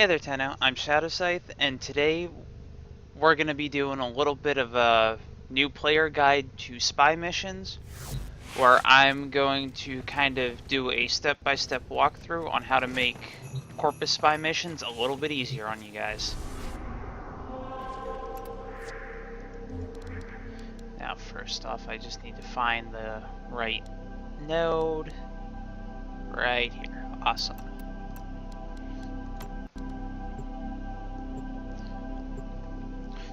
Hey there, Tenno. I'm Shadow Scythe, and today we're going to be doing a little bit of a new player guide to spy missions, where I'm going to kind of do a step-by-step walkthrough on how to make Corpus Spy missions a little bit easier on you guys. Now, first off, I just need to find the right node right here. Awesome.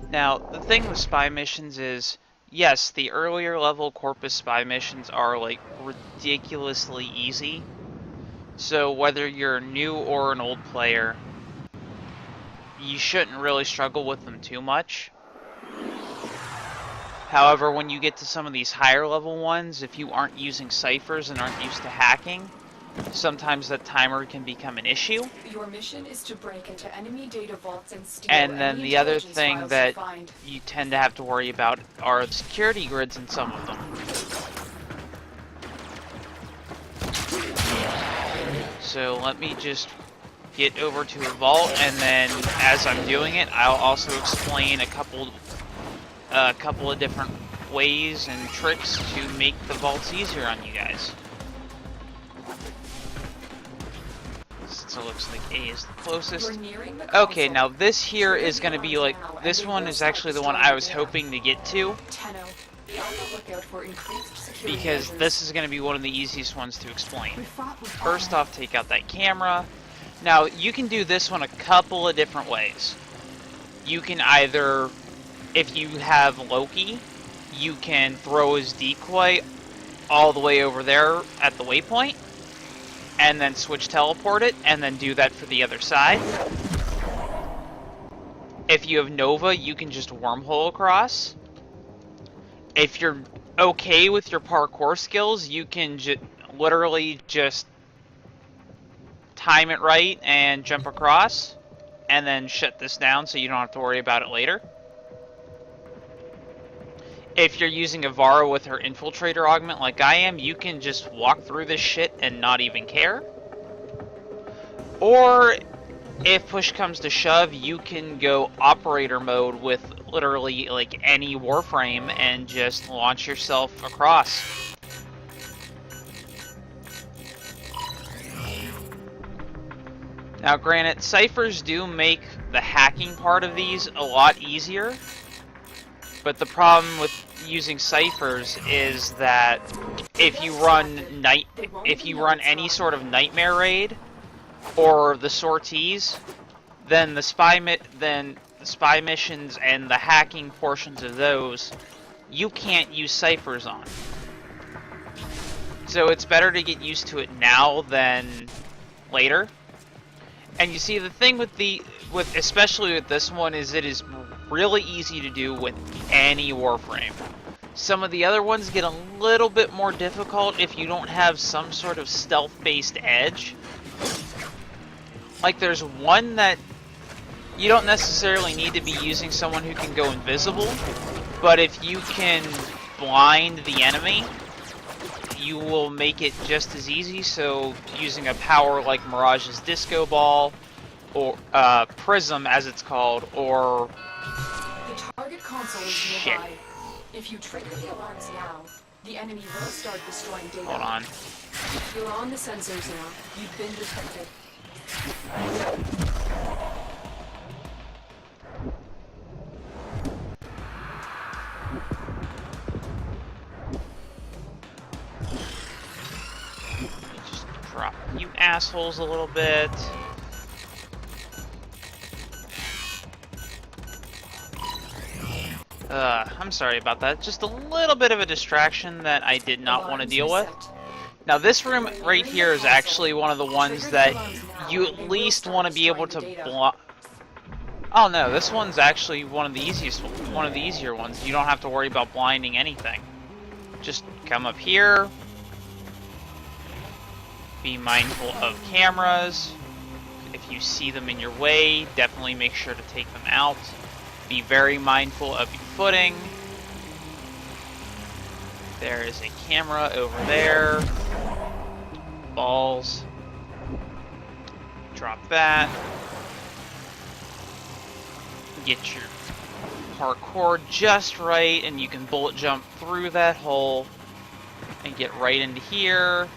Now, the thing with spy missions is, yes, the earlier level Corpus Spy missions are, like, ridiculously easy. So whether you're new or an old player, you shouldn't really struggle with them too much. However, when you get to some of these higher level ones, if you aren't using ciphers and aren't used to hacking, sometimes that timer can become an issue. Your mission is to break into enemy data vaults and steal And then any the other intelligence thing files that you find. you tend to have to worry about are the security grids in some of them. So let me just get over to a vault, and then as I'm doing it, I'll also explain a couple of different ways and tricks to make the vaults easier on you guys. So it looks like A is the closest. Okay, now this here is going to be like, this one is actually the one I was hoping to get to, because this is going to be one of the easiest ones to explain. First off, take out that camera. Now, you can do this one a couple of different ways. You can either, if you have Loki, you can throw his decoy all the way over there at the waypoint, and then switch teleport it, and then do that for the other side. If you have Nova, you can just wormhole across. If you're okay with your parkour skills, you can literally just time it right and jump across, and then shut this down so you don't have to worry about it later. If you're using a Vara with her infiltrator augment like I am, you can just walk through this shit and not even care. Or, if push comes to shove, you can go operator mode with literally like any Warframe and just launch yourself across. Now granted, ciphers do make the hacking part of these a lot easier, but the problem with using ciphers is that if you run any sort of nightmare raid or the sorties, then the spy missions and the hacking portions of those, you can't use ciphers on. So it's better to get used to it now than later. And you see, the thing with especially with this one is it is really easy to do with any Warframe. Some of the other ones get a little bit more difficult if you don't have some sort of stealth-based edge. Like, there's one that you don't necessarily need to be using someone who can go invisible, but if you can blind the enemy, you will make it just as easy. So using a power like Mirage's Disco Ball, or Prism as it's called, or the target console is nearby. If you trigger the alarms now, the enemy will start destroying data. Hold on. You're on the sensors now. You've been detected. Just drop you assholes a little bit. I'm sorry about that. Just a little bit of a distraction that I did not want to deal with. Now this room right here is actually one of the ones that you at least want to be able to block. Oh no, this one's actually one of the easier ones. You don't have to worry about blinding anything. Just come up here. Be mindful of cameras. If you see them in your way, definitely make sure to take them out. Be very mindful of your footing. There is a camera over there. Balls. Drop that. get your parkour just right, and you can bullet jump through that hole and get right into here.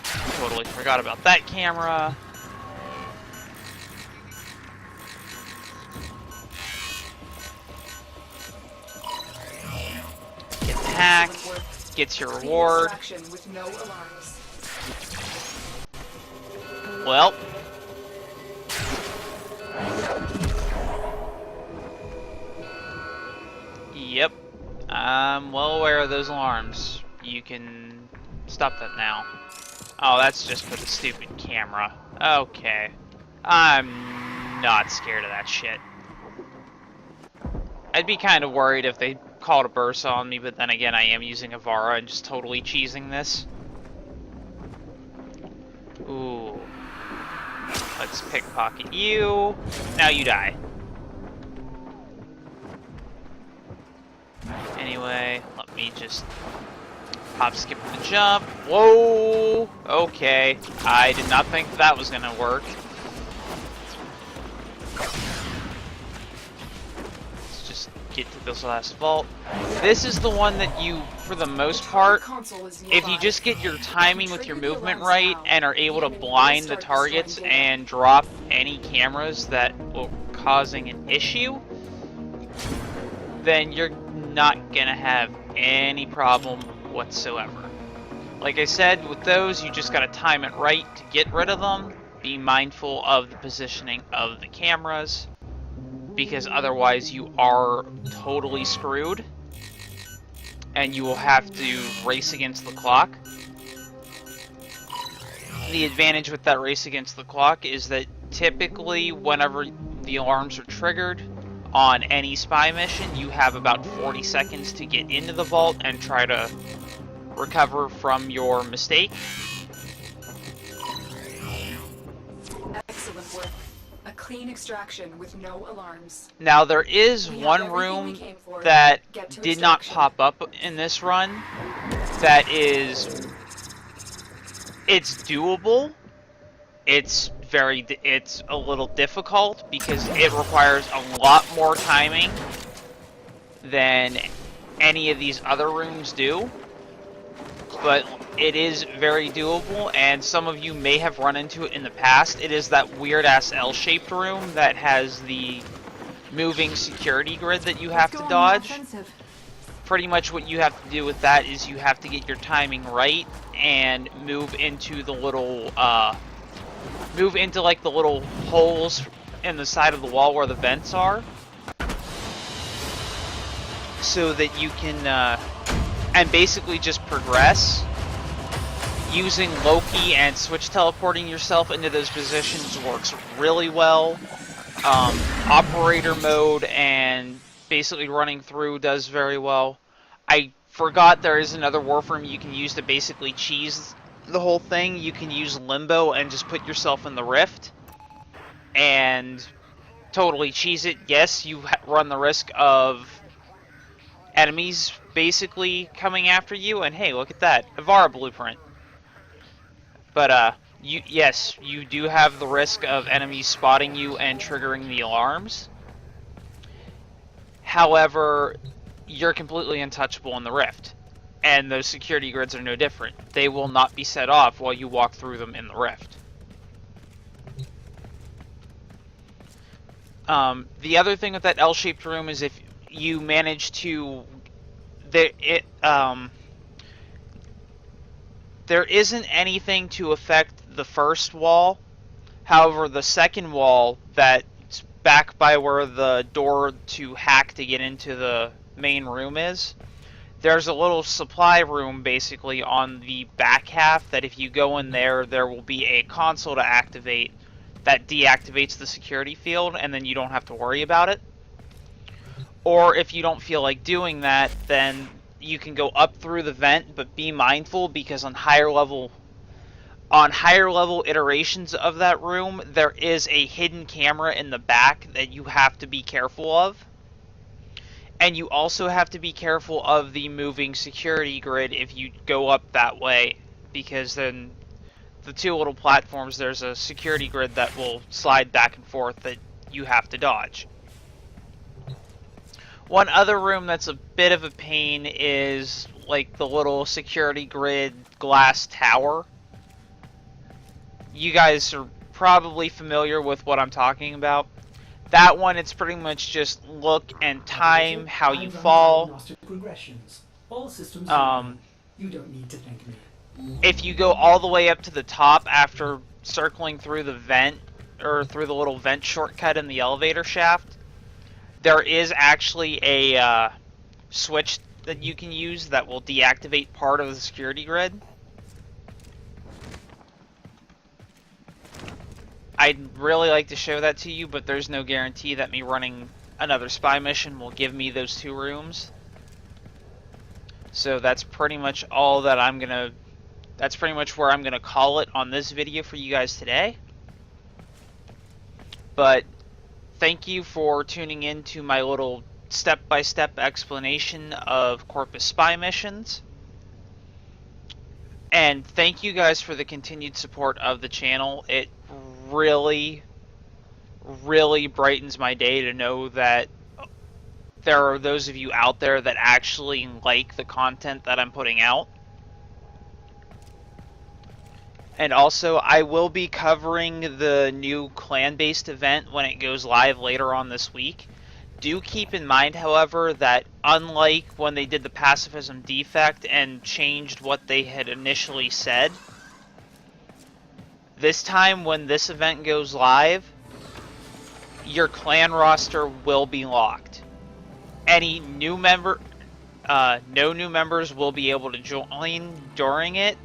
Totally forgot about that camera. Get the hack, gets your reward. Well, yep, I'm well aware of those alarms. You can stop that now. Oh, that's just for the stupid camera. Okay. I'm not scared of that shit. I'd be kind of worried if they called a burst on me, but then again, I am using Avara and just totally cheesing this. Ooh. Let's pickpocket you. Now you die. Anyway, let me just hop, skip, and jump. Whoa! Okay. I did not think that was gonna work. Let's just get to this last vault. This is the one that you, for the most part, if you just get your timing with your movement right and are able to blind the targets and drop any cameras that will causing an issue, then you're not gonna have any problem whatsoever. Like I said, with those, you just gotta time it right to get rid of them. Be mindful of the positioning of the cameras, because otherwise you are totally screwed, and you will have to race against the clock. The advantage with that race against the clock is that typically whenever the alarms are triggered on any spy mission, you have about 40 seconds to get into the vault and try to recover from your mistake. Excellent work. A clean extraction with no alarms. Now there is one room that did not pop up in this run that is, it's doable. It's a little difficult because it requires a lot more timing than any of these other rooms do, but it is very doable, and some of you may have run into it in the past. It is that weird-ass L-shaped room that has the moving security grid that you have to dodge. Pretty much what you have to do with that is you have to get your timing right and move into the little, like the little holes in the side of the wall where the vents are, so that you can, and basically just progress. Using Loki and switch teleporting yourself into those positions works really well. Operator mode and basically running through does very well. I forgot there is another Warframe you can use to basically cheese the whole thing. You can use Limbo and just put yourself in the rift and totally cheese it. Yes, you run the risk of enemies basically coming after you, and hey, look at that, Avara blueprint. But yes, you do have the risk of enemies spotting you and triggering the alarms. However, you're completely untouchable in the rift, and those security grids are no different. They will not be set off while you walk through them in the rift. The other thing with that L-shaped room is if you manage to... There isn't anything to affect the first wall. However, the second wall that's back by where the door to hack to get into the main room is, there's a little supply room basically on the back half that if you go in there, there will be a console to activate that deactivates the security field, and then you don't have to worry about it. Or if you don't feel like doing that, then you can go up through the vent, but be mindful because on higher level iterations of that room, there is a hidden camera in the back that you have to be careful of. And you also have to be careful of the moving security grid if you go up that way, because then the two little platforms, there's a security grid that will slide back and forth that you have to dodge. One other room that's a bit of a pain is like the little security grid glass tower. You guys are probably familiar with what I'm talking about. That one, it's pretty much just look and time how you fall. All systems you don't need to thank me. If you go all the way up to the top after circling through the vent, or through the little vent shortcut in the elevator shaft, there is actually a switch that you can use that will deactivate part of the security grid. I'd really like to show that to you, but there's no guarantee that me running another spy mission will give me those 2 rooms. So that's pretty much all that that's pretty much where I'm gonna call it on this video for you guys today. But thank you for tuning in to my little step-by-step explanation of Corpus Spy missions. And thank you guys for the continued support of the channel. It really brightens my day to know that there are those of you out there that actually like the content that I'm putting out. And also, I will be covering the new clan-based event when it goes live later on this week. Do keep in mind, however, that unlike when they did the pacifism defect and changed what they had initially said, this time when this event goes live, your clan roster will be locked. Any new member, no new members will be able to join during it.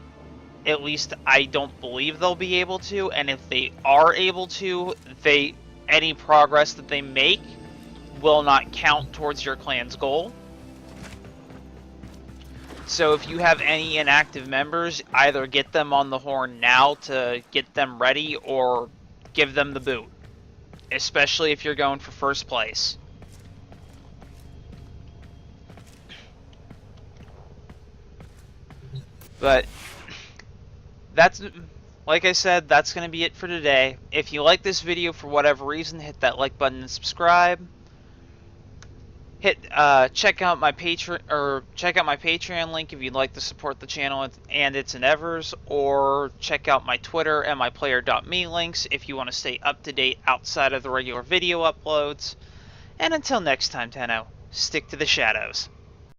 At least I don't believe they'll be able to, and if they are able to, any progress that they make will not count towards your clan's goal. So if you have any inactive members, either get them on the horn now to get them ready or give them the boot, especially if you're going for first place. But that's, like I said, that's going to be it for today. If you like this video for whatever reason, hit that like button and subscribe. Check out my Patreon link if you'd like to support the channel and its endeavors, or check out my Twitter and my player.me links if you want to stay up to date outside of the regular video uploads. And until next time, Tenno, stick to the shadows.